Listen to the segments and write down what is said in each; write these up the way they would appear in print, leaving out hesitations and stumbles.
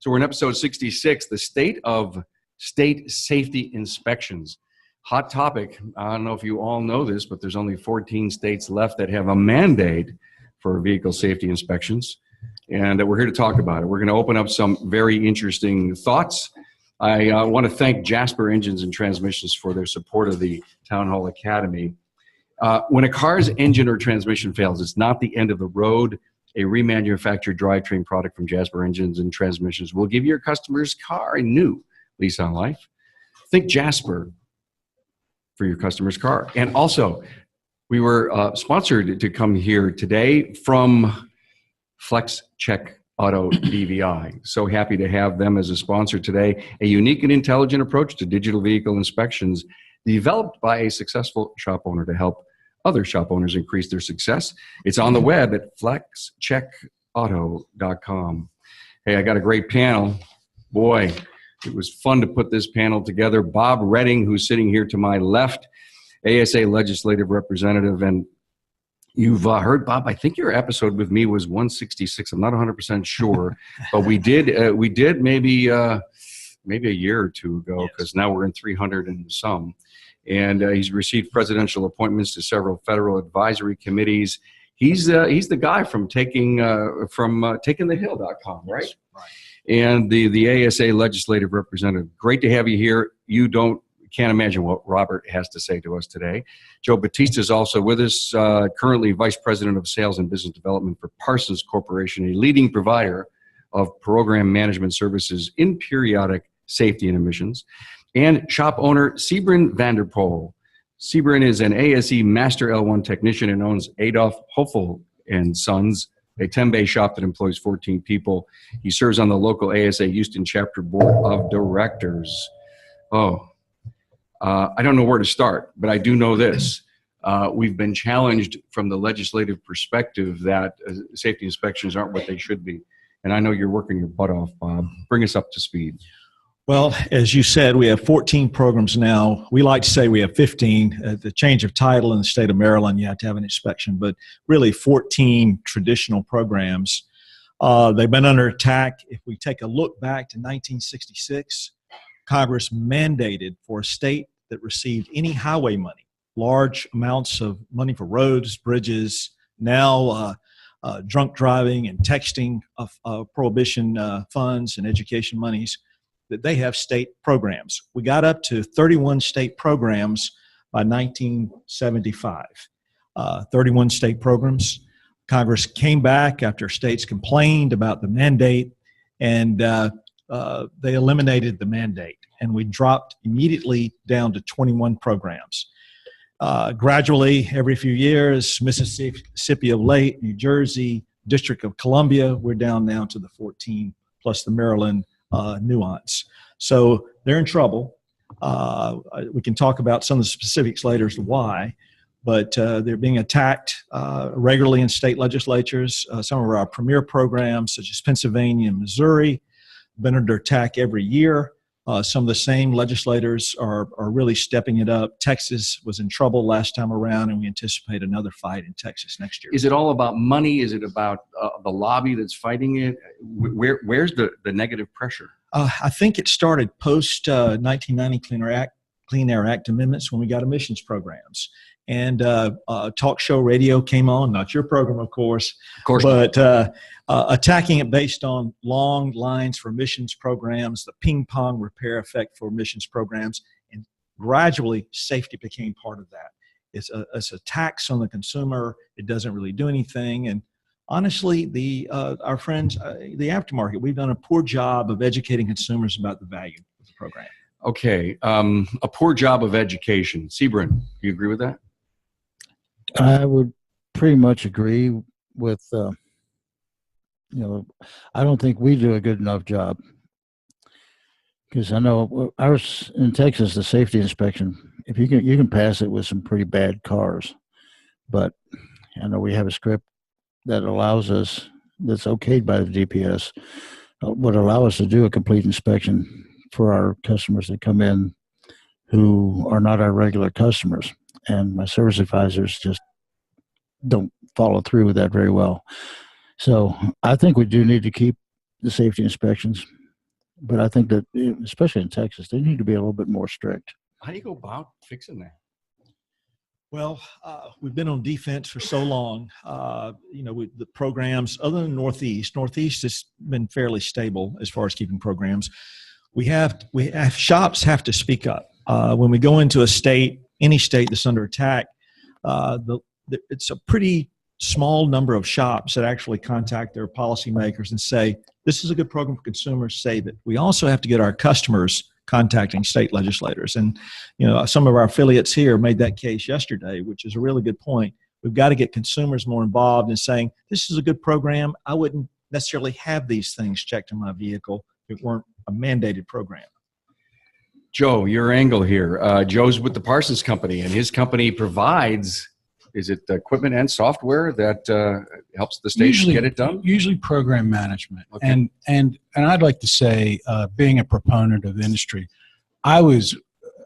So we're in episode 66, the state of state safety inspections. Hot topic. I don't know if you all know this, but there's only 14 states left that have a mandate for vehicle safety inspections. And we're here to talk about it. We're going to open up some very interesting thoughts. I want to thank Jasper Engines and Transmissions for their support of the Town Hall Academy. When a car's engine or transmission fails, it's not the end of the road. A remanufactured drivetrain product from Jasper Engines and Transmissions will give your customer's car a new lease on life. Think Jasper for your customer's car. And also, we were sponsored to come here today from Flex Check Auto DVI. So happy to have them as a sponsor today. A unique and intelligent approach to digital vehicle inspections developed by a successful shop owner to help other shop owners increase their success. It's on the web at flexcheckauto.com. Hey, I got a great panel. Boy, it was fun to put this panel together. Bob Redding, who's sitting here to my left, ASA legislative representative. And you've heard, Bob, I think your episode with me was 166. I'm not 100% sure, but we did maybe a year or two ago, because now we're in 300 and some. And he's received presidential appointments to several federal advisory committees. He's the guy from takingthehill.com, right? Right. And the ASA legislative representative. Great to have you here. Can't imagine what Robert has to say to us today. Joe Batista is also with us, currently Vice President of Sales and Business Development for Parsons Corporation, a leading provider of program management services in periodic safety and emissions. And shop owner Sebrin Vanderpoel. Sebrin is an ASE Master L1 technician and owns Adolf Hoeffel and Sons, a 10-bay shop that employs 14 people. He serves on the local ASA Houston chapter board of directors. I don't know where to start, but I do know this. We've been challenged from the legislative perspective that safety inspections aren't what they should be. And I know you're working your butt off, Bob. Bring us up to speed. Well, as you said, we have 14 programs now. We like to say we have 15. The change of title in the state of Maryland, you have to have an inspection, but really 14 traditional programs. They've been under attack. If we take a look back to 1966, Congress mandated for a state that received any highway money, large amounts of money for roads, bridges, now drunk driving and texting prohibition funds and education monies, that they have state programs. We got up to 31 state programs by 1975. 31 state programs. Congress came back after states complained about the mandate, and they eliminated the mandate, and we dropped immediately down to 21 programs. Gradually, every few years, Mississippi of late, New Jersey, District of Columbia, we're down now to the 14, plus the Maryland nuance. So they're in trouble. We can talk about some of the specifics later as to why, but they're being attacked regularly in state legislatures. Some of our premier programs, such as Pennsylvania and Missouri, been under attack every year. Some of the same legislators are really stepping it up. Texas was in trouble last time around, and we anticipate another fight in Texas next year. Is it all about money? Is it about the lobby that's fighting it? Where's the negative pressure? I think it started post 1990 Clean Air Act amendments when we got emissions programs. And talk show radio came on, not your program, of course, but attacking it based on long lines for emissions programs, the ping pong repair effect for emissions programs, and gradually safety became part of that. It's a tax on the consumer. It doesn't really do anything. And honestly, our friends, the aftermarket, we've done a poor job of educating consumers about the value of the program. Okay, a poor job of education. Sebrin, do you agree with that? I would pretty much agree with, I don't think we do a good enough job. Because I know ours in Texas, the safety inspection, if you can pass it with some pretty bad cars. But I know we have a script that allows us, that's okayed by the DPS, would allow us to do a complete inspection for our customers that come in who are not our regular customers. And my service advisors just don't follow through with that very well. So I think we do need to keep the safety inspections. But I think that, especially in Texas, they need to be a little bit more strict. How do you go about fixing that? Well, we've been on defense for so long. With the programs, other than Northeast has been fairly stable as far as keeping programs. We have shops have to speak up. When we go into a state, any state that's under attack, it's a pretty small number of shops that actually contact their policymakers and say, this is a good program for consumers, save it. We also have to get our customers contacting state legislators. And, some of our affiliates here made that case yesterday, which is a really good point. We've got to get consumers more involved in saying, this is a good program. I wouldn't necessarily have these things checked in my vehicle if it weren't a mandated program. Joe, your angle here. Joe's with the Parsons Company, and his company provides, is it equipment and software that helps the state get it done? Usually program management. Okay. And I'd like to say, being a proponent of industry, I was,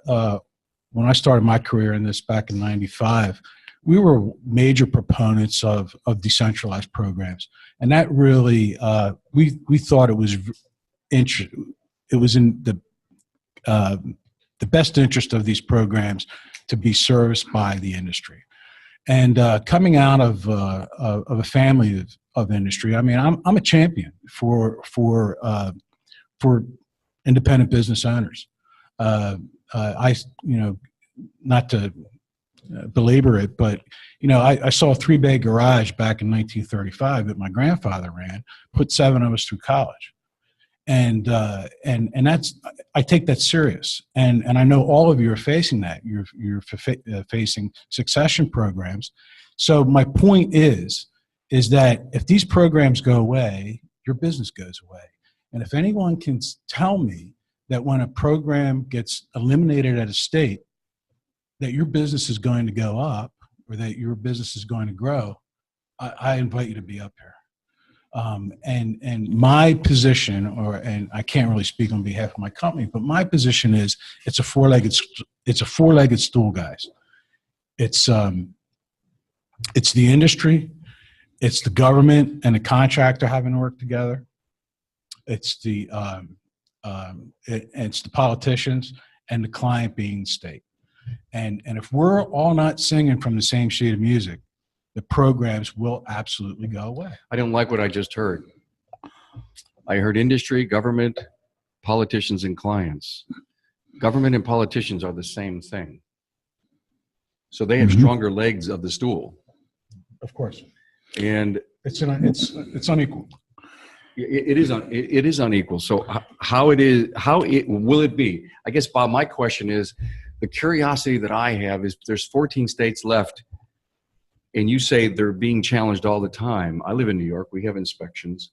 when I started my career in this back in '95, we were major proponents of decentralized programs. And that really, we thought it was in the best interest of these programs to be serviced by the industry. And coming out of a family of industry, I mean, I'm a champion for independent business owners. Not to belabor it, but I saw a 3-bay garage back in 1935 that my grandfather ran, put 7 of us through college. And that's, I take that serious. And I know all of you are facing that. You're facing succession programs. So my point is that if these programs go away, your business goes away. And if anyone can tell me that when a program gets eliminated at a state, that your business is going to go up or that your business is going to grow, I invite you to be up here. And my position, and I can't really speak on behalf of my company, but my position is it's a four-legged stool, guys. It's the industry, it's the government and the contractor having to work together. It's the politicians and the client being the state. And if we're all not singing from the same sheet of music, the programs will absolutely go away. I don't like what I just heard. I heard industry, government, politicians, and clients. Government and politicians are the same thing. So they have stronger legs of the stool. Of course. And it's unequal. It is unequal. So how will it be? I guess, Bob, my question is, the curiosity that I have is there's 14 states left, and you say they're being challenged all the time. I live in New York. We have inspections.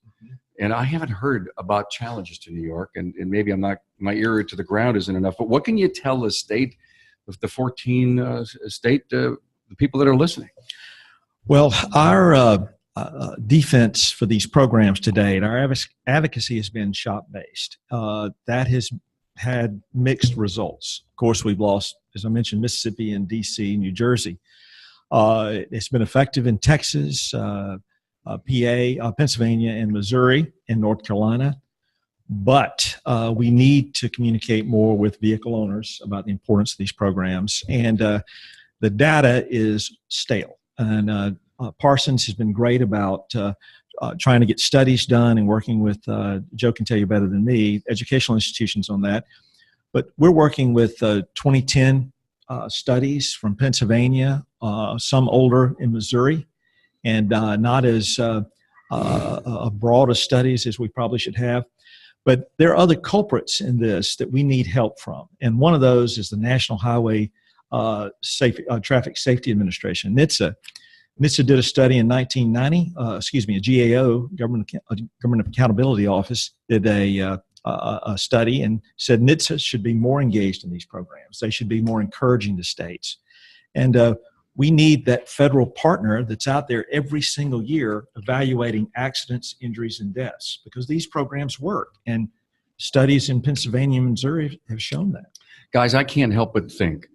And I haven't heard about challenges to New York, and maybe I'm not, my ear to the ground isn't enough. But what can you tell the state, the 14 the people that are listening? Well, our defense for these programs today, and our advocacy has been shop-based. That has had mixed results. Of course, we've lost, as I mentioned, Mississippi and D.C., New Jersey. It's been effective in Texas, PA, Pennsylvania, and Missouri, and North Carolina. But we need to communicate more with vehicle owners about the importance of these programs. And the data is stale. And Parsons has been great about trying to get studies done and working with, Joe can tell you better than me, educational institutions on that. But we're working with 2010 studies from Pennsylvania, some older in Missouri, and not as broad as studies as we probably should have. But there are other culprits in this that we need help from. And one of those is the National Highway Traffic Safety Administration, NHTSA. NHTSA did a study in 1990, a GAO, Government Accountability Office, did a study and said NHTSA should be more engaged in these programs. They should be more encouraging to states. And we need that federal partner that's out there every single year evaluating accidents, injuries, and deaths, because these programs work. And studies in Pennsylvania and Missouri have shown that. Guys, I can't help but think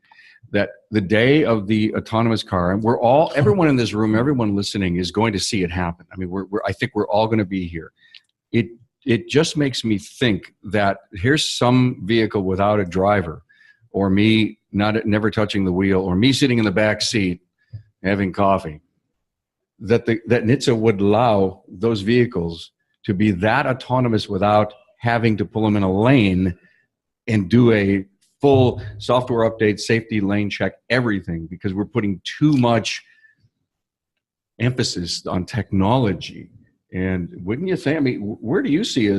that the day of the autonomous car, and everyone in this room, everyone listening is going to see it happen. I mean, I think we're all going to be here. it just makes me think that here's some vehicle without a driver, or me never touching the wheel, or me sitting in the back seat having coffee, that NHTSA would allow those vehicles to be that autonomous without having to pull them in a lane and do a full software update, safety, lane check, everything, because we're putting too much emphasis on technology. And wouldn't you think, I mean, where do you see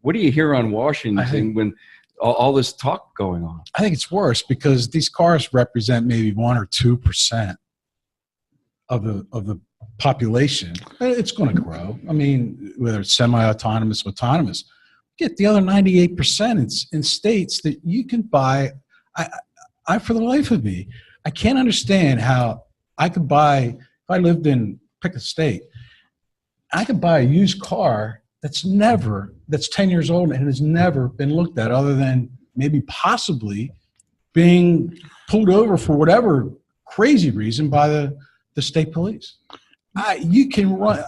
what do you hear on Washington when all this talk going on? I think it's worse because these cars represent maybe 1 or 2% of the population. It's going to grow. I mean, whether it's semi-autonomous, autonomous, get the other 98% in states that you can buy. I for the life of me, I can't understand how I could buy, if I lived in, pick a state, I could buy a used car that's 10 years old and has never been looked at other than maybe possibly being pulled over for whatever crazy reason by the state police. You can run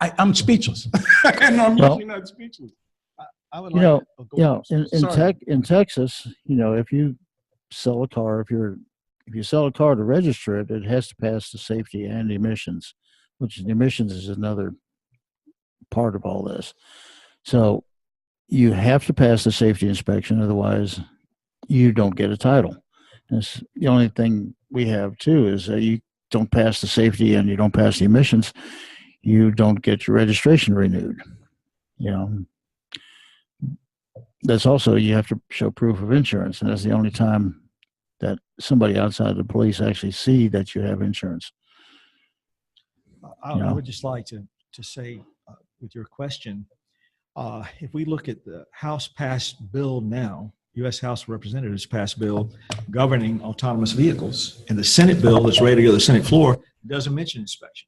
I'm speechless. And I'm usually not speechless. I would You like know, to, in Texas, if you sell a car, if you sell a car to register it, it has to pass the safety and emissions, which the emissions is another part of all this. So you have to pass the safety inspection, otherwise you don't get a title. That's the only thing we have too, is that you don't pass the safety and you don't pass the emissions, you don't get your registration renewed. That's also, you have to show proof of insurance, and that's the only time that somebody outside the police actually see that you have insurance. I would just like to say with your question, if we look at the House passed bill now, U.S. House of Representatives passed bill governing autonomous vehicles, and the Senate bill that's ready to go to the Senate floor doesn't mention inspection.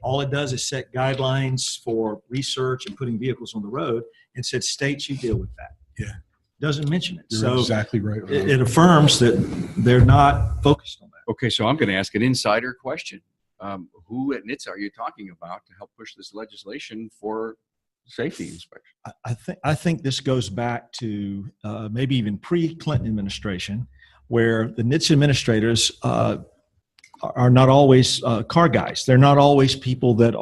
All it does is set guidelines for research and putting vehicles on the road, and said states, you deal with that. Yeah. Doesn't mention it. You're exactly right. It affirms that they're not focused on that. Okay, so I'm going to ask an insider question. Who at NHTSA are you talking about to help push this legislation for safety inspection? I think this goes back to maybe even pre-Clinton administration, where the NHTSA administrators are not always car guys. They're not always people that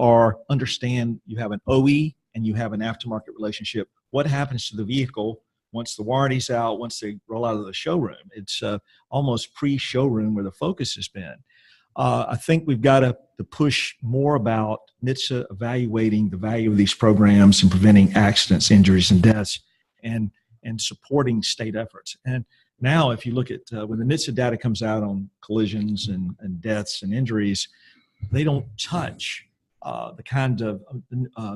understand you have an OE and you have an aftermarket relationship. What happens to the vehicle once the warranty's out, once they roll out of the showroom? It's almost pre-showroom where the focus has been. I think we've got to push more about NHTSA evaluating the value of these programs and preventing accidents, injuries, and deaths, and supporting state efforts. And now, if you look at when the NHTSA data comes out on collisions and deaths and injuries, they don't touch the kind of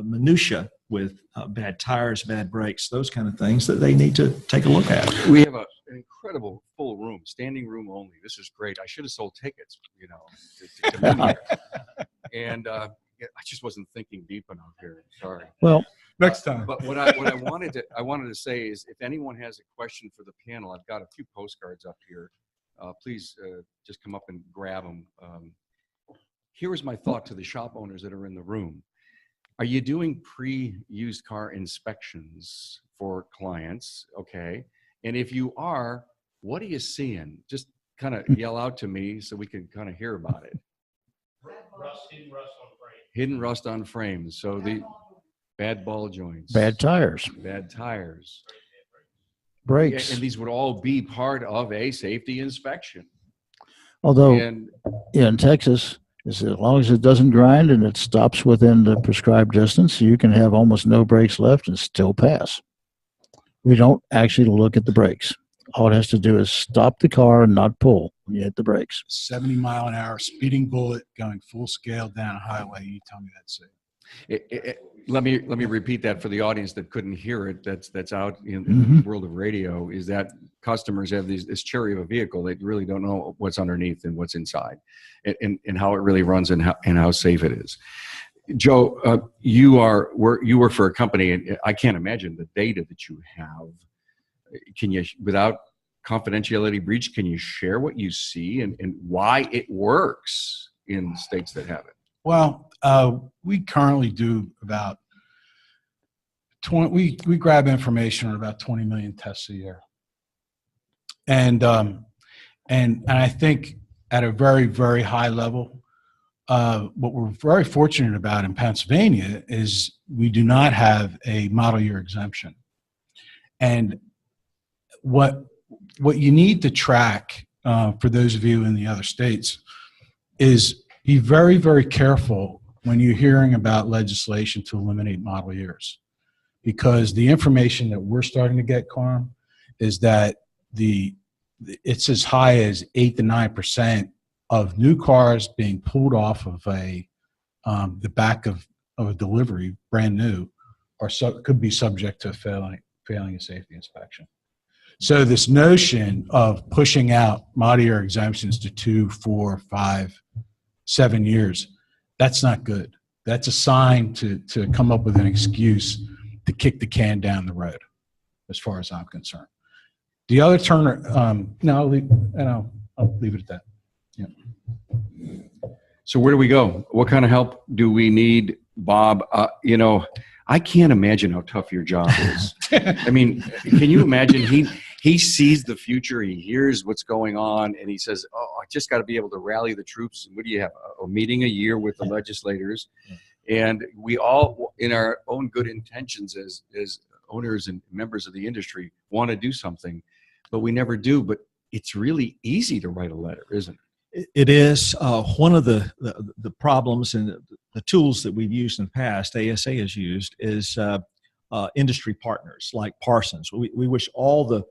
minutia with bad tires, bad brakes, those kind of things that they need to take a look at. We have an incredible full room, standing room only. This is great. I should have sold tickets, to come in here. And I just wasn't thinking deep enough here. Sorry. Well, Next time. But what I wanted to say is, if anyone has a question for the panel, I've got a few postcards up here. Please just come up and grab them. Here is my thought to the shop owners that are in the room. Are you doing pre-used car inspections for clients? Okay. And if you are, what are you seeing? Just kind of yell out to me so we can kind of hear about it. Hidden rust on frames. Hidden rust on frames. So the bad ball joints. bad tires, Bad tires. brakes. And these would all be part of a safety inspection. Although, And in Texas, as long as it doesn't grind and it stops within the prescribed distance, you can have almost no brakes left and still pass. We don't actually look at the brakes. All it has to do is stop the car and not pull when you hit the brakes. 70 mile an hour speeding bullet going full scale down a highway. You tell me that's safe. let me repeat that for the audience that couldn't hear it. That's out in the world of radio. Is that customers have this cherry of a vehicle. They really don't know what's underneath and what's inside, and how it really runs and how safe it is. Joe, you work for a company, and I can't imagine the data that you have. Can you, without confidentiality breach, can you share what you see and why it works in states that have it? Well, we currently do about we grab information on about 20 million tests a year. And I think at a very, very high level, what we're very fortunate about in Pennsylvania is we do not have a model year exemption. And what you need to track, for those of you in the other states, is be very, very careful when you're hearing about legislation to eliminate model years. Because the information that we're starting to get, Carm, is that it's as high as 8 to 9% of new cars being pulled off of the back of a delivery, brand new, could be subject to failing a safety inspection. So this notion of pushing out model year exemptions to 2, 4, 5, 7 years, that's not good. That's a sign to come up with an excuse to kick the can down the road, as far as I'm concerned. The other Turner, no, I'll leave it at that. Yeah. So where do we go? What kind of help do we need, Bob? I can't imagine how tough your job is. I mean, can you imagine? He sees the future, he hears what's going on, and he says, "Oh, I just got to be able to rally the troops." What do you have? A meeting a year with the legislators, and we all, in our own good intentions as owners and members of the industry, want to do something, but we never do. But it's really easy to write a letter, isn't it? It is. One of the problems and the tools that we've used in the past, ASA has used, is industry partners like Parsons. We wish all the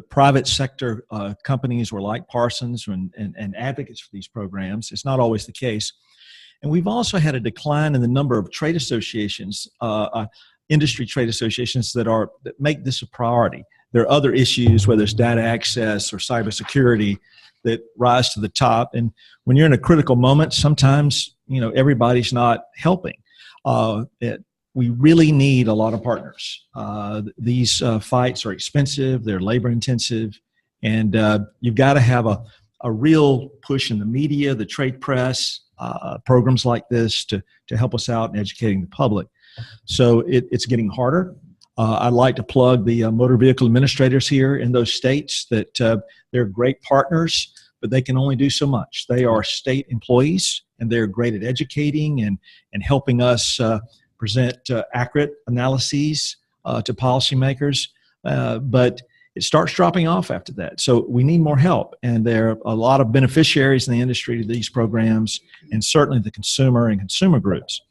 private sector companies were like Parsons and advocates for these programs. It's not always the case. And we've also had a decline in the number of trade associations, industry trade associations that make this a priority. There are other issues, whether it's data access or cybersecurity, that rise to the top. And when you're in a critical moment, sometimes, everybody's not helping. We really need a lot of partners. These fights are expensive, they're labor intensive, and you've got to have a real push in the media, the trade press, programs like this to help us out in educating the public. So it's getting harder. I'd like to plug the motor vehicle administrators here in those states that they're great partners, but they can only do so much. They are state employees, and they're great at educating and helping us present accurate analyses to policymakers, but it starts dropping off after that. So we need more help, and there are a lot of beneficiaries in the industry to these programs, and certainly the consumer and consumer groups.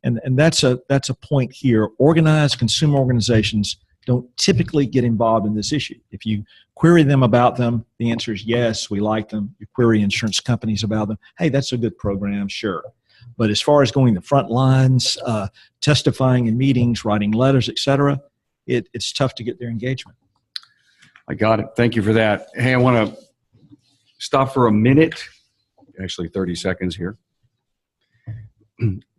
And that's a point here. Organized consumer organizations don't typically get involved in this issue. If you query them about them, the answer is yes, we like them. You query insurance companies about them, hey, that's a good program, sure. But as far as going to the front lines, testifying in meetings, writing letters, etc., it's tough to get their engagement. I got it. Thank you for that. Hey, I want to stop for a minute, actually 30 seconds here.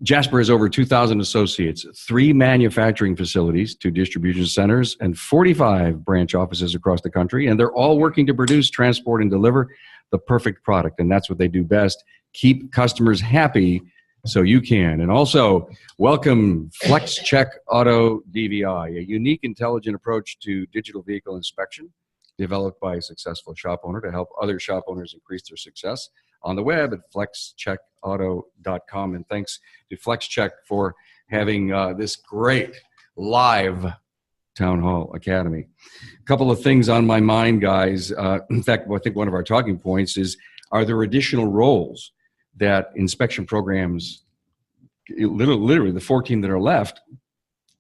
Jasper has over 2,000 associates, 3 manufacturing facilities, 2 distribution centers, and 45 branch offices across the country, and they're all working to produce, transport, and deliver the perfect product, and that's what they do best. Keep customers happy so you can. And also, welcome FlexCheck Auto DVI, a unique, intelligent approach to digital vehicle inspection developed by a successful shop owner to help other shop owners increase their success on the web at flexcheckauto.com. And thanks to FlexCheck for having this great live Town Hall Academy. A couple of things on my mind, guys. In fact, I think one of our talking points is, are there additional roles that inspection programs, literally the 14 that are left,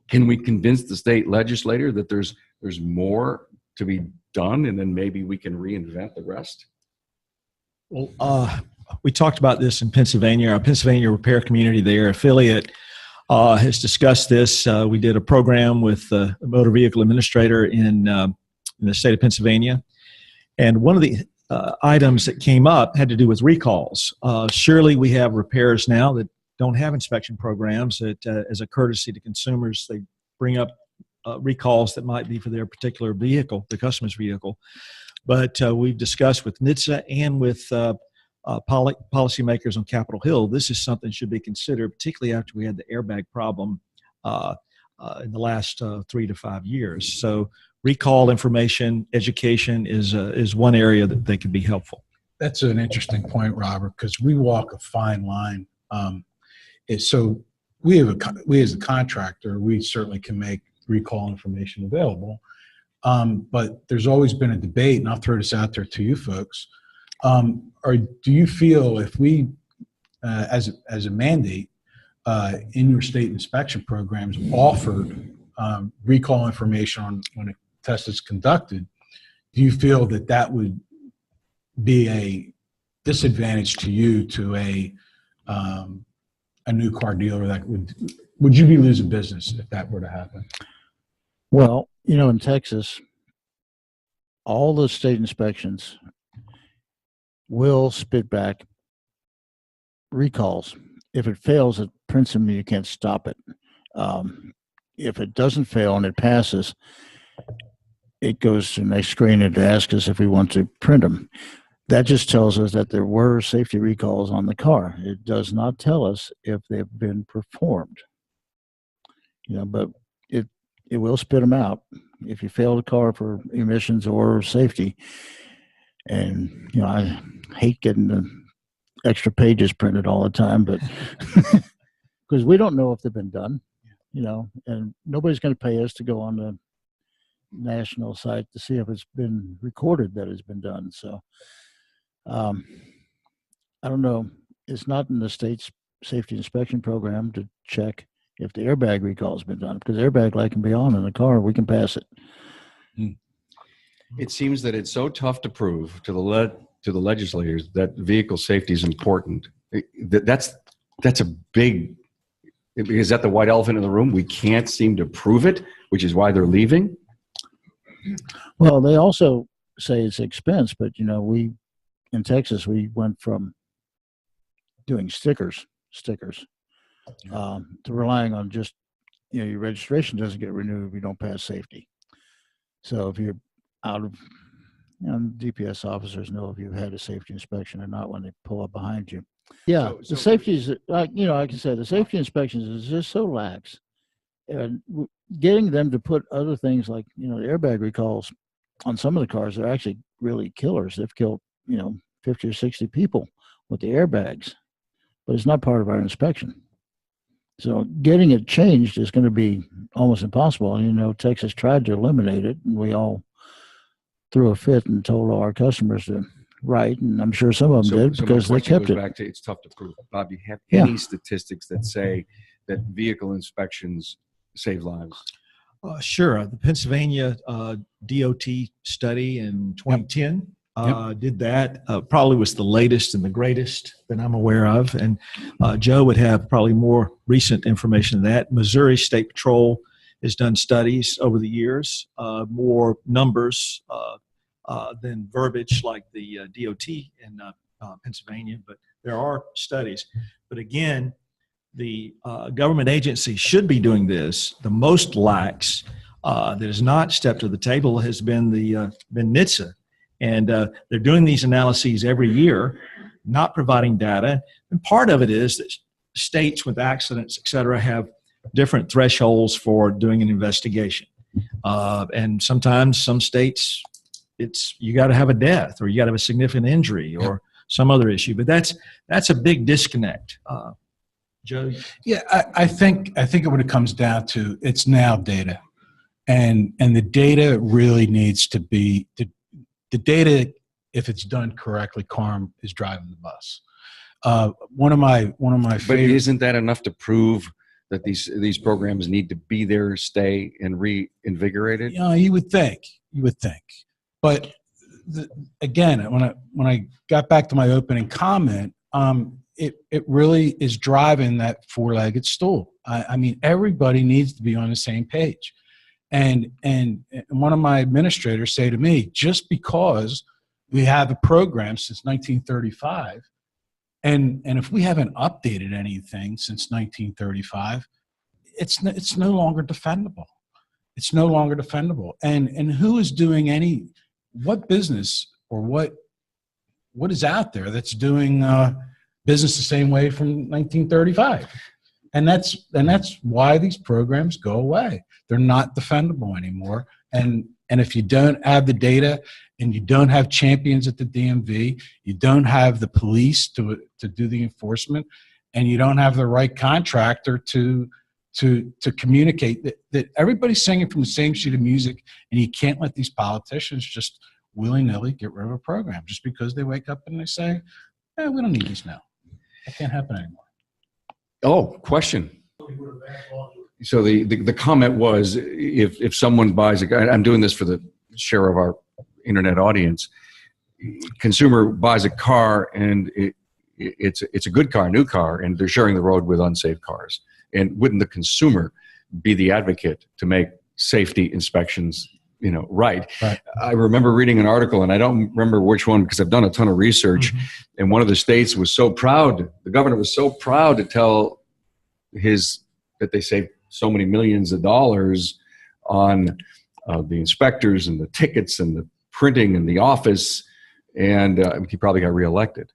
can we convince the state legislator that there's more to be done, and then maybe we can reinvent the rest? Well, we talked about this in Pennsylvania. Our Pennsylvania Repair Community, their affiliate, has discussed this. We did a program with the motor vehicle administrator in the state of Pennsylvania, and one of the items that came up had to do with recalls. Surely we have repairs now that don't have inspection programs that, as a courtesy to consumers, they bring up recalls that might be for their particular vehicle, the customer's vehicle. But we've discussed with NHTSA and with policymakers on Capitol Hill, this is something that should be considered, particularly after we had the airbag problem in the last 3 to 5 years. So recall information, education is one area that they could be helpful. That's an interesting point, Robert, because we walk a fine line. So we as a contractor, we certainly can make recall information available. But there's always been a debate, and I'll throw this out there to you folks. Or do you feel if we, as a mandate, in your state inspection programs offered recall information on when a test is conducted, do you feel that that would be a disadvantage to you, to a new car dealer? That would you be losing business if that were to happen? Well, you know, in Texas, all the state inspections will spit back recalls. If it fails, it prints them and you can't stop it. If it doesn't fail and it passes, it goes to the next screen and asks us if we want to print them. That just tells us that there were safety recalls on the car. It does not tell us if they've been performed. You know, but it will spit them out if you fail the car for emissions or safety. And, you know, I hate getting the extra pages printed all the time, but because we don't know if they've been done, you know, and nobody's going to pay us to go on the national site to see if it's been recorded that it's been done. So I don't know. It's not in the state's safety inspection program to check if the airbag recall has been done, because airbag light can be on in the car. We can pass it. It seems that it's so tough to prove to the legislators that vehicle safety is important. That's a big, is that the white elephant in the room? We can't seem to prove it, which is why they're leaving. Well, they also say it's expense, but you know, in Texas, we went from doing stickers to relying on just, you know, your registration doesn't get renewed if you don't pass safety. So if you're out of, you know, DPS officers know if you've had a safety inspection or not when they pull up behind you. Yeah, the safety is, you know, like I said, the safety inspections is just so lax. And getting them to put other things like, you know, the airbag recalls on some of the cars are actually really killers. They've killed, you know, 50 or 60 people with the airbags, but it's not part of our inspection. So getting it changed is going to be almost impossible. And, you know, Texas tried to eliminate it, and we all threw a fit and told all our customers to write, and I'm sure some of them did because they kept it. Back to, it's tough to prove. Bob, do you have any statistics that say that vehicle inspections save lives? Sure. The Pennsylvania DOT study in 2010 did that. Probably was the latest and the greatest that I'm aware of. And Joe would have probably more recent information than that. Missouri State Patrol has done studies over the years, more numbers than verbiage like the DOT in Pennsylvania, but there are studies. But again, the government agency should be doing this. The most lax that has not stepped to the table has been been NHTSA. And they're doing these analyses every year, not providing data. And part of it is that states with accidents, et cetera, have different thresholds for doing an investigation. And sometimes some states, you got to have a death or you got to have a significant injury or some other issue. But that's a big disconnect. Joe? Yeah, I think what it comes down to, it's now data. And the data really needs to be, the data, if it's done correctly, CARM is driving the bus. One of my favorite. But isn't that enough to prove that these programs need to be there, stay, and reinvigorated? You know, you would think. But again, when I got back to my opening comment, it really is driving that four-legged stool. I mean, everybody needs to be on the same page. And one of my administrators say to me, just because we have a program since 1935, and if we haven't updated anything since 1935, it's no longer defendable. It's no longer defendable. And who is doing what business or what is out there that's doing business the same way from 1935? And that's why these programs go away. They're not defendable anymore. And if you don't have the data, and you don't have champions at the DMV, you don't have the police to do the enforcement, and you don't have the right contractor to communicate that everybody's singing from the same sheet of music, and you can't let these politicians just willy-nilly get rid of a program just because they wake up and they say, we don't need these now. That can't happen anymore. Oh, question. So the comment was, if someone buys I'm doing this for the share of our internet audience, consumer buys a car and it's a good car, new car, and they're sharing the road with unsafe cars. And wouldn't the consumer be the advocate to make safety inspections, right? I remember reading an article, and I don't remember which one because I've done a ton of research. And one of the states was so proud, the governor was so proud to tell that they saved so many millions of dollars on the inspectors and the tickets and the printing and the office, and he probably got reelected.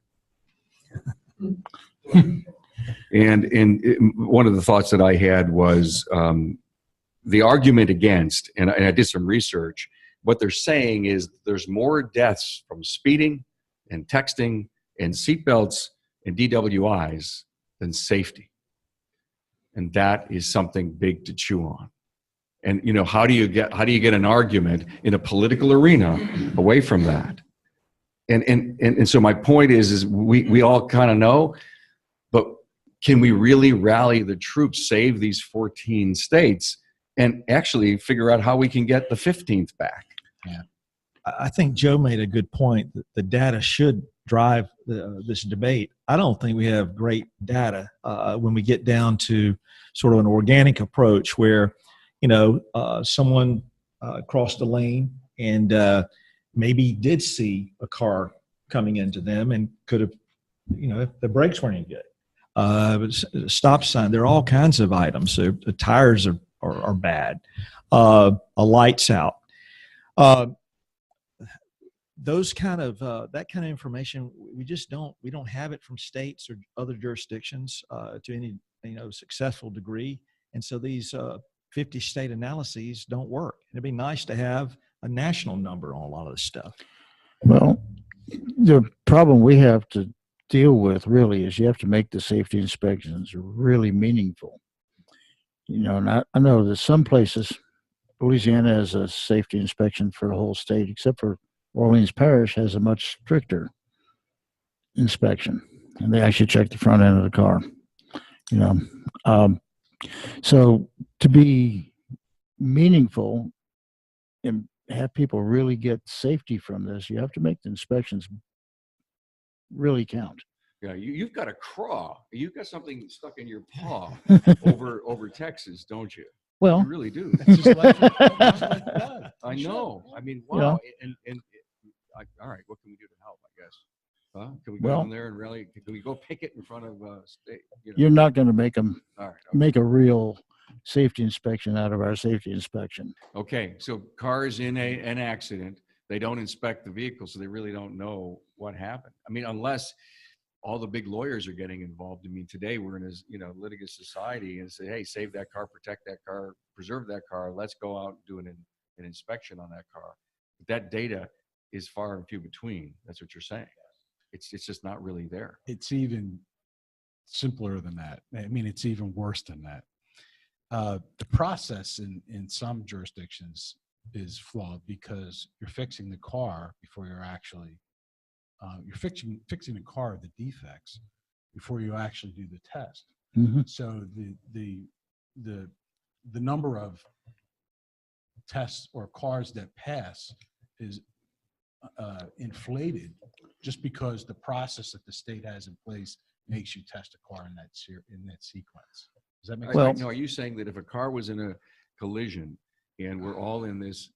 And one of the thoughts that I had was the argument against, and I did some research, what they're saying is there's more deaths from speeding and texting and seatbelts and DWIs than safety. And that is something big to chew on. And how do you get an argument in a political arena away from that? And so my point is we all kind of know, but can we really rally the troops, save these 14 states, and actually figure out how we can get the 15th back? Yeah, I think Joe made a good point that the data should drive this debate. I don't think we have great data when we get down to sort of an organic approach where, someone crossed a lane and maybe did see a car coming into them and could have, if the brakes weren't any good. Stop sign, there are all kinds of items. So the tires are bad. A light's out. Those kind of that kind of information, we don't have it from states or other jurisdictions to any successful degree, and so these 50 state analyses don't work. It'd be nice to have a national number on a lot of this stuff. Well, the problem we have to deal with really is you have to make the safety inspections really meaningful. And I know that some places, Louisiana has a safety inspection for the whole state, except for Orleans Parish has a much stricter inspection, and they actually check the front end of the car. So to be meaningful and have people really get safety from this, you have to make the inspections really count. Yeah, you've got a craw. You've got something stuck in your paw over Texas, don't you? Well, you really do. It's just like that. I know. I mean, wow. And all right, what can we do to help? I guess. Can we go in there and really? Can we go picket in front of state? You're not going to make them all right, make a real safety inspection out of our safety inspection. Okay, so cars in an accident, they don't inspect the vehicle, so they really don't know what happened. I mean, unless all the big lawyers are getting involved. I mean, today we're in a litigious society and say, hey, save that car, protect that car, preserve that car. Let's go out and do an inspection on that car. But that data is far and few between. That's what you're saying. It's just not really there. It's even simpler than that. I mean, it's even worse than that. The process in some jurisdictions is flawed because you're fixing the car before you're actually you're fixing the car, the defects, before you actually do the test. Mm-hmm. So the number of tests or cars that pass is inflated just because the process that the state has in place makes you test a car in that sequence. Does that make sense? No, are you saying that if a car was in a collision and we're all in this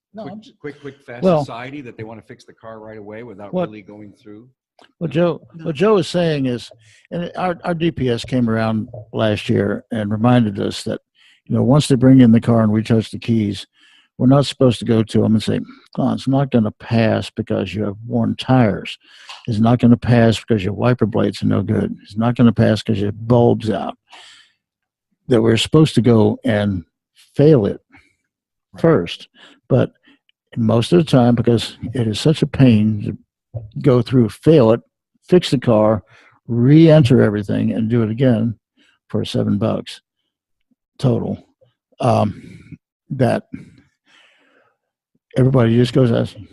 quick, fast society that they want to fix the car right away without really going through? What Joe is saying is, and our DPS came around last year and reminded us that, once they bring in the car and we touch the keys, we're not supposed to go to them and say, oh, it's not going to pass because you have worn tires. It's not going to pass because your wiper blades are no good. It's not going to pass because your bulb's out. that we're supposed to go and fail it first. But most of the time, because it is such a pain to go through, fail it, fix the car, re-enter everything, and do it again for $7 total. That everybody just goes,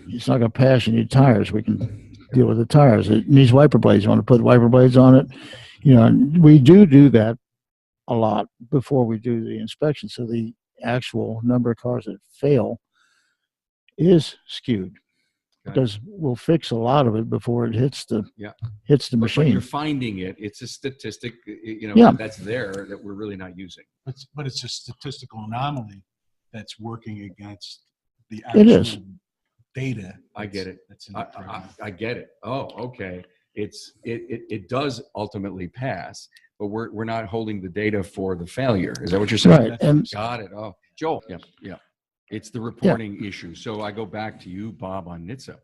it's not going to pass. You need tires. We can deal with the tires. It needs wiper blades. You want to put wiper blades on it? You know, and we do that a lot before we do the inspection. So the actual number of cars that fail is skewed because we'll fix a lot of it before it hits the But machine. you're finding it. It's a statistic, you know, Yeah. that's there that we're really not using. But it's a statistical anomaly that's working against the It is. actual data. I get it. That's in the program. I get it. Oh, okay. It does ultimately pass, but we're not holding the data for the failure. Is that what you're saying? Right. And Got it. Oh, Joel. Yeah. It's the reporting issue. So I go back to you, Bob, on NHTSA.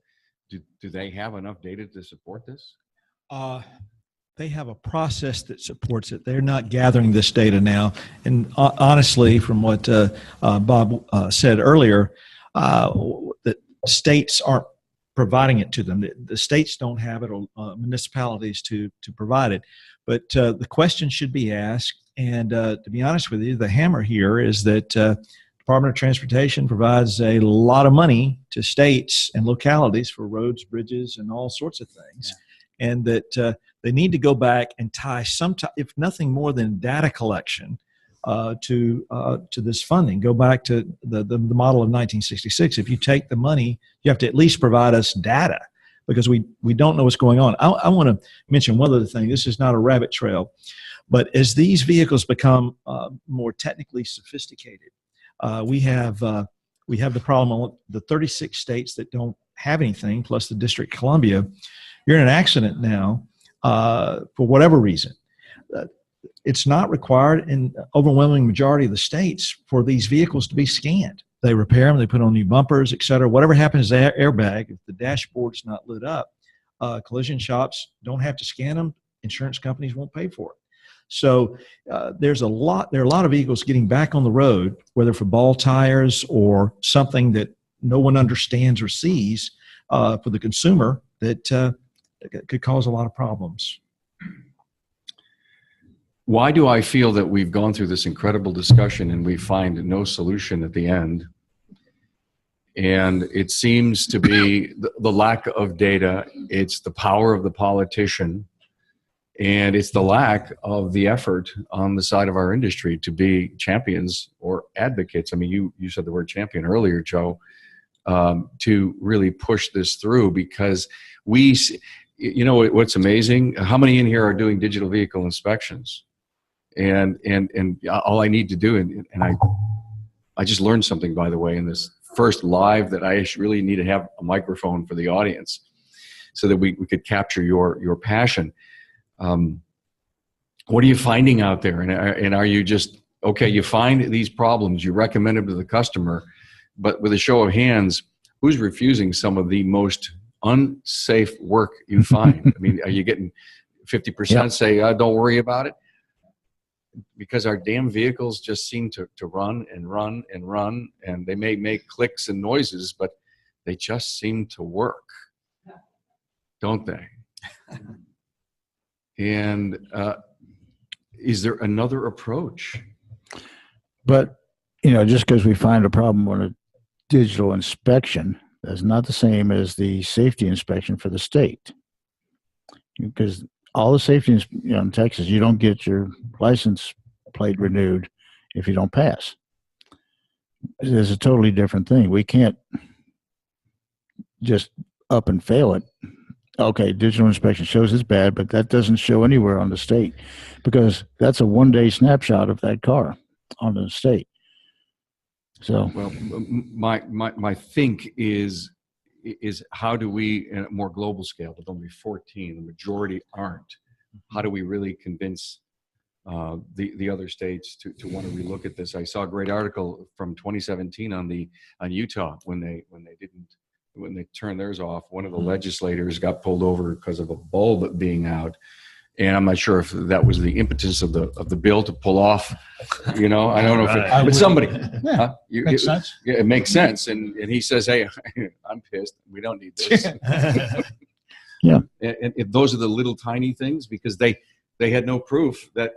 Do they have enough data to support this? They have a process that supports it. They're not gathering this data now. And honestly, from what Bob said earlier, that states aren't providing it to them. The states don't have it, or municipalities to provide it. But the question should be asked. And to be honest with you, the hammer here is that Department of Transportation provides a lot of money to states and localities for roads, bridges, and all sorts of things. Yeah. And that they need to go back and tie some, if nothing more than data collection to this funding. Go back to the model of 1966. If you take the money, you have to at least provide us data because we don't know what's going on. I want to mention one other thing. This is not a rabbit trail, but as these vehicles become more technically sophisticated, we have the problem on the 36 states that don't have anything, plus the District of Columbia. You're in an accident now for whatever reason. It's not required in the overwhelming majority of the states for these vehicles to be scanned. They repair them, they put on new bumpers, et cetera. Whatever happens to the airbag, if the dashboard's not lit up, collision shops don't have to scan them. Insurance companies won't pay for it. So there are a lot of vehicles getting back on the road, whether for ball tires or something that no one understands or sees for the consumer that could cause a lot of problems. Why do I feel that we've gone through this incredible discussion and we find no solution at the end? And it seems to be the lack of data. It's the power of the politician. And it's the lack of the effort on the side of our industry to be champions or advocates. I mean, you said the word champion earlier, Joe, to really push this through because you know what's amazing? How many in here are doing digital vehicle inspections? And all I need to do, and I just learned something, by the way, in this first live that I really need to have a microphone for the audience so that we could capture your passion. What are you finding out there? And are you just, okay, you find these problems, you recommend them to the customer, but with a show of hands, who's refusing some of the most unsafe work you find? I mean, are you getting 50% say, don't worry about it? Because our damn vehicles just seem to run and run and run, and they may make clicks and noises, but they just seem to work, don't they? And is there another approach? But, you know, just because we find a problem on a digital inspection, that's not the same as the safety inspection for the state. Because all the safety, in Texas, you don't get your license plate renewed if you don't pass. It's a totally different thing. We can't just up and fail it. Okay, digital inspection shows it's bad, but that doesn't show anywhere on the state because that's a one-day snapshot of that car on the state. So, well, my think is how do we, in a more global scale, with only 14, the majority aren't, how do we really convince the other states to want to relook at this? I saw a great article from 2017 on Utah when they turned theirs off. One of the legislators got pulled over because of a bulb being out, And I'm not sure if that was the impetus of the bill to pull off. I don't know if Right. but somebody. Yeah, makes sense. Yeah, it makes sense. And he says, hey, I'm pissed. We don't need this. And those are the little tiny things, because they had no proof that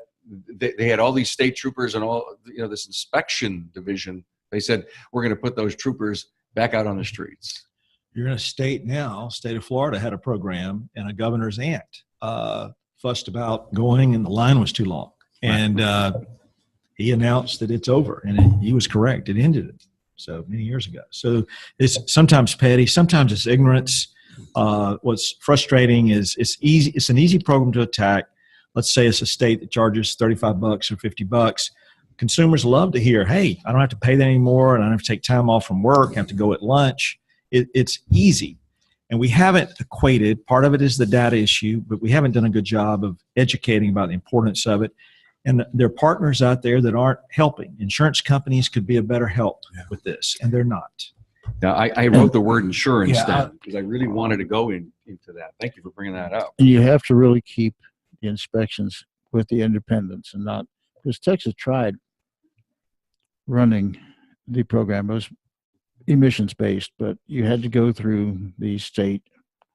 they had all these state troopers and all, this inspection division. They said, we're going to put those troopers back out on the streets. You're in a state now, state of Florida had a program, and a governor's aunt fussed about going, and the line was too long. And he announced that it's over, and he was correct. It ended it so many years ago. So it's sometimes petty, sometimes it's ignorance. What's frustrating is it's easy. It's an easy program to attack. Let's say it's a state that charges $35 or $50. Consumers love to hear, hey, I don't have to pay that anymore, and I don't have to take time off from work. I have to go at lunch. It's easy. And we haven't equated, part of it is the data issue, but we haven't done a good job of educating about the importance of it. And there are partners out there that aren't helping. Insurance companies could be a better help with this, and they're not. Now, I wrote the word insurance Yeah, down because I really wanted to go into that. Thank you for bringing that up. And you have to really keep the inspections with the independents, and not, because Texas tried running the program. It was emissions based, but you had to go through the state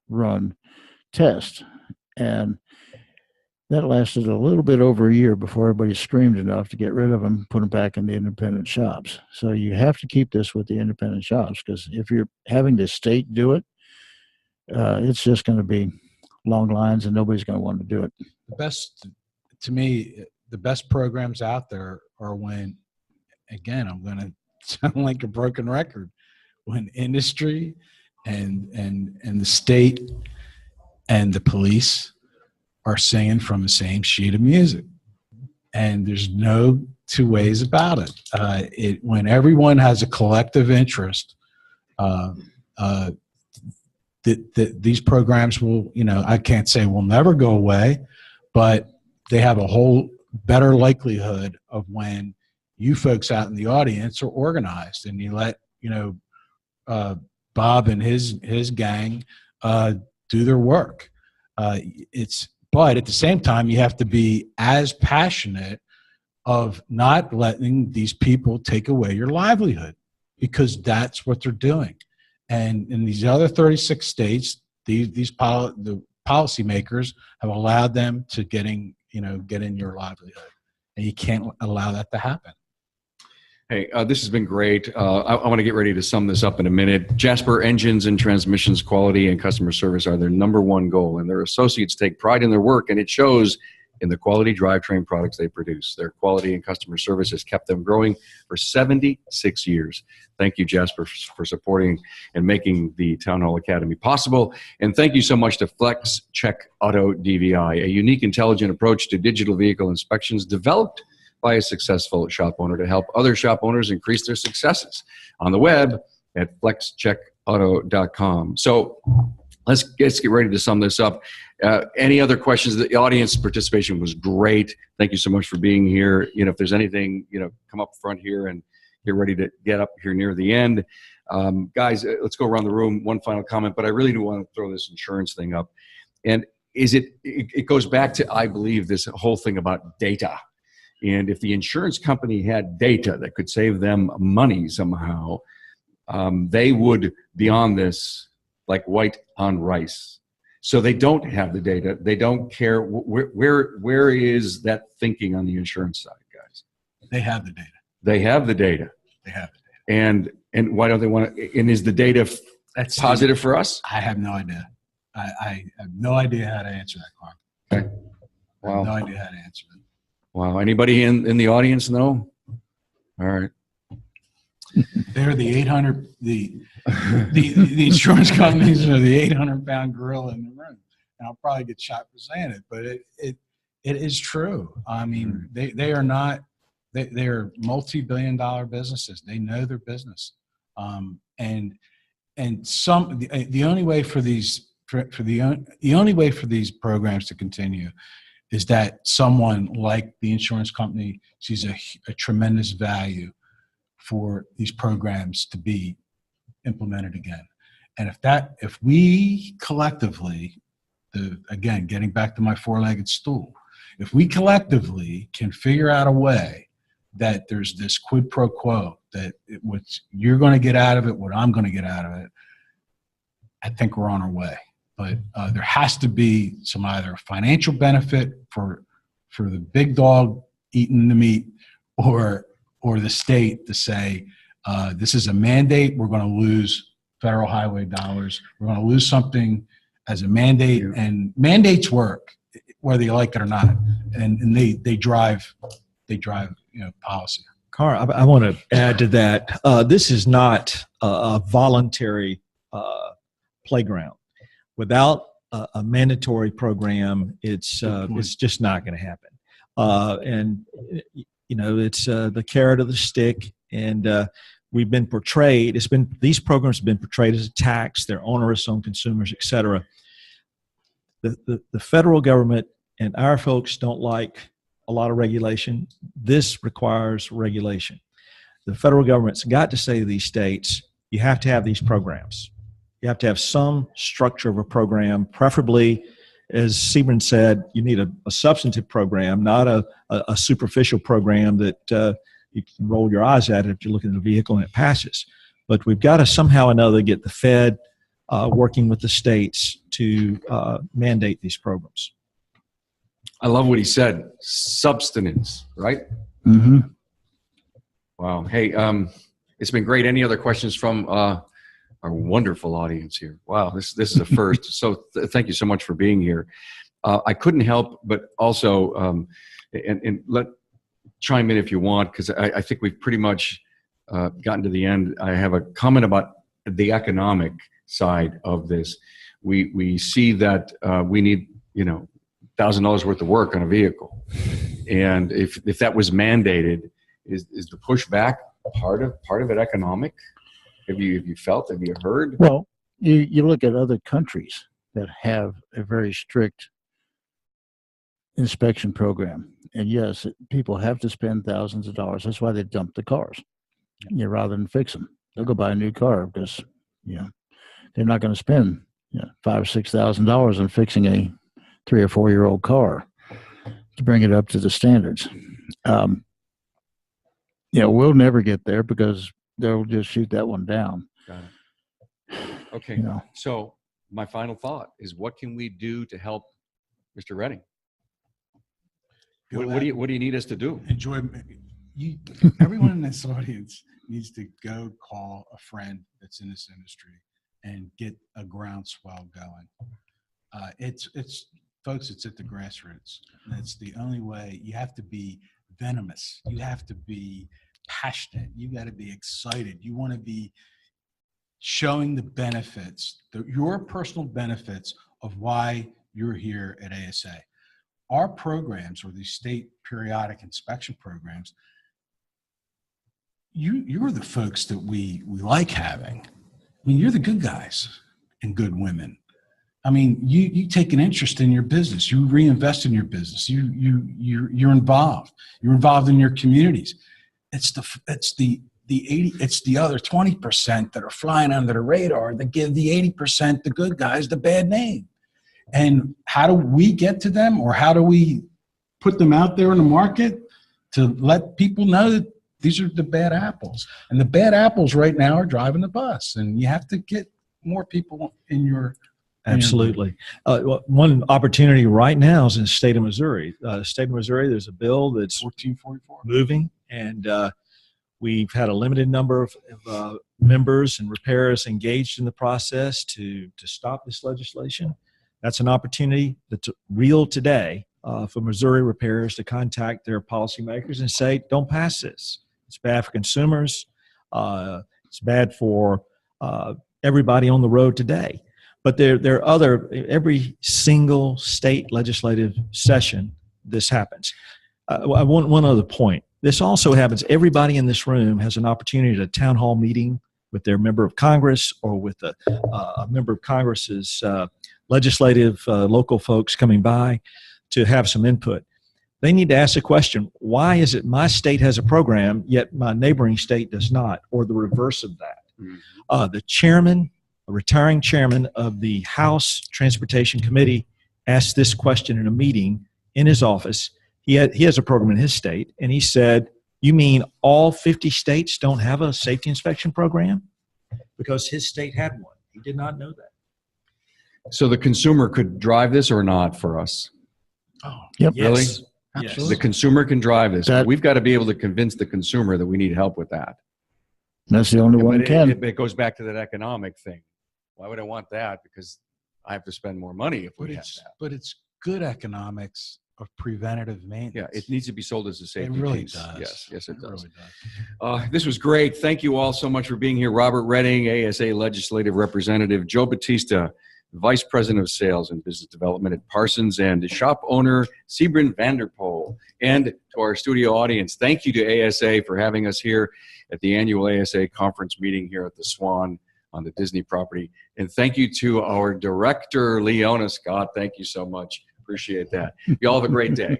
run test, and that lasted a little bit over a year before everybody screamed enough to get rid of them, put them back in the independent shops. So you have to keep this with the independent shops, because if you're having the state do it, it's just going to be long lines and nobody's going to want to do it. To me, the best programs out there are when, again, I'm going to sound like a broken record, when industry and the state and the police are singing from the same sheet of music, and there's no two ways about it. When everyone has a collective interest, these programs will, I can't say will never go away, but they have a whole better likelihood of when you folks out in the audience are organized and you let, Bob and his gang do their work. But at the same time, you have to be as passionate of not letting these people take away your livelihood, because that's what they're doing. And in these other 36 states, the policymakers have allowed them to get in your livelihood, and you can't allow that to happen. Hey, this has been great. I want to get ready to sum this up in a minute. Jasper Engines and Transmissions quality and customer service are their #1 goal, and their associates take pride in their work, and it shows in the quality drivetrain products they produce. Their quality and customer service has kept them growing for 76 years. Thank you, Jasper, for supporting and making the Town Hall Academy possible. And thank you so much to Flex Check Auto DVI, a unique, intelligent approach to digital vehicle inspections developed by a successful shop owner to help other shop owners increase their successes. On the web at flexcheckauto.com. So let's get ready to sum this up. Any other questions? The audience participation was great. Thank you so much for being here. If there's anything, come up front here and get ready to get up here near the end. Guys, let's go around the room. One final comment, but I really do want to throw this insurance thing up. And it goes back to, I believe, this whole thing about data. And if the insurance company had data that could save them money somehow, they would be on this like white on rice. So they don't have the data. They don't care. Where is that thinking on the insurance side, guys? They have the data. They have the data. They have the data. And why don't they want to? And is the data That's positive for us? I have no idea. I have no idea how to answer that, Clark. Okay. I have Wow. no idea how to answer it. Wow. Anybody in the audience know? All right. They're the 800, the insurance companies are the 800-pound gorilla in the room. And I'll probably get shot for saying it, but it is true. I mean, they are not, they're multi-billion-dollar businesses. They know their business. And the only way for these, the only way for these programs to continue is that someone like the insurance company sees a tremendous value for these programs to be implemented again. And if we collectively again, getting back to my four-legged stool, if we collectively can figure out a way that there's this quid pro quo, that what you're going to get out of it, what I'm going to get out of it, I think we're on our way. But there has to be some either financial benefit for the big dog eating the meat, or the state to say, this is a mandate, we're going to lose federal highway dollars, we're going to lose something as a mandate. And mandates work whether you like it or not, and they drive policy. Carr, I want to add to that. This is not a voluntary playground. Without a mandatory program, it's just not going to happen. And it's the carrot of the stick, and we've been portrayed. These programs have been portrayed as a tax. They're onerous on consumers, et cetera. The federal government and our folks don't like a lot of regulation. This requires regulation. The federal government's got to say to these states, you have to have these programs. You have to have some structure of a program, preferably, as Sebring said, you need a substantive program, not a superficial program that you can roll your eyes at if you're looking at a vehicle and it passes. But we've got to somehow or another get the Fed working with the states to mandate these programs. I love what he said, substance, right? Mm-hmm. Wow. Hey, it's been great. Any other questions from our wonderful audience here? Wow, this is a first. So thank you so much for being here. I couldn't help but also, and chime in if you want, because I think we've pretty much gotten to the end. I have a comment about the economic side of this. We see that we need, $1,000 worth of work on a vehicle, and if that was mandated, is the pushback part of it economic? Have you heard? Well, you look at other countries that have a very strict inspection program, and yes, people have to spend thousands of dollars. That's why they dump the cars, rather than fix them. They'll go buy a new car because they're not going to spend $5,000 or $6,000 on fixing a 3 or 4 year old car to bring it up to the standards. We'll never get there because they'll just shoot that one down. Got it. Okay. So my final thought is, what can we do to help Mr. Redding? What do you need us to do? Everyone in this audience needs to go call a friend that's in this industry and get a groundswell going. Folks, it's at the grassroots. That's the only way. You have to be venomous. You have to be passionate. You got to be excited. You want to be showing the benefits, your personal benefits of why you're here at ASA. Our programs, or these state periodic inspection programs, you're the folks that we like having. I mean, you're the good guys and good women. I mean, you take an interest in your business. You reinvest in your business. You're involved. You're involved in your communities. It's the other 20% that are flying under the radar that give the 80%, the good guys, the bad name. And how do we get to them, or how do we put them out there in the market to let people know that these are the bad apples? And the bad apples right now are driving the bus, and you have to get more people in your. Absolutely. One opportunity right now is in the state of Missouri. State of Missouri, there's a bill that's 1444 moving, and we've had a limited number of members and repairers engaged in the process to stop this legislation. That's an opportunity that's real today for Missouri repairers to contact their policymakers and say, don't pass this. It's bad for consumers. It's bad for everybody on the road today. But there are every single state legislative session, this happens. One other point. This also happens, everybody in this room has an opportunity at a town hall meeting with their member of Congress, or with a member of Congress's legislative local folks coming by to have some input. They need to ask the question, why is it my state has a program, yet my neighboring state does not, or the reverse of that? Mm-hmm. The chairman, a retiring chairman of the House Transportation Committee asked this question in a meeting in his office. He has a program in his state, and he said, "You mean all 50 states don't have a safety inspection program?" Because his state had one. He did not know that. So the consumer could drive this or not for us? Oh, Yep. Really? Yes. absolutely. The consumer can drive this. That- We've got to be able to convince the consumer that we need help with that. That's the only one But can. it goes back to that economic thing. Why would I want that? Because I have to spend more money if we have that. But it's good economics of preventative maintenance. Yeah, it needs to be sold as a It safety really piece. does. Yes, it does. Really does. This was great. Thank you all so much for being here. Robert Redding, ASA Legislative Representative, Joe Batista, Vice President of Sales and Business Development at Parsons, and shop owner Sebrin Vanderpool. And to our studio audience, thank you to ASA for having us here at the annual ASA conference meeting here at the Swan on the Disney property. And thank you to our director, Leona Scott. Thank you so much. Appreciate that. You all have a great day.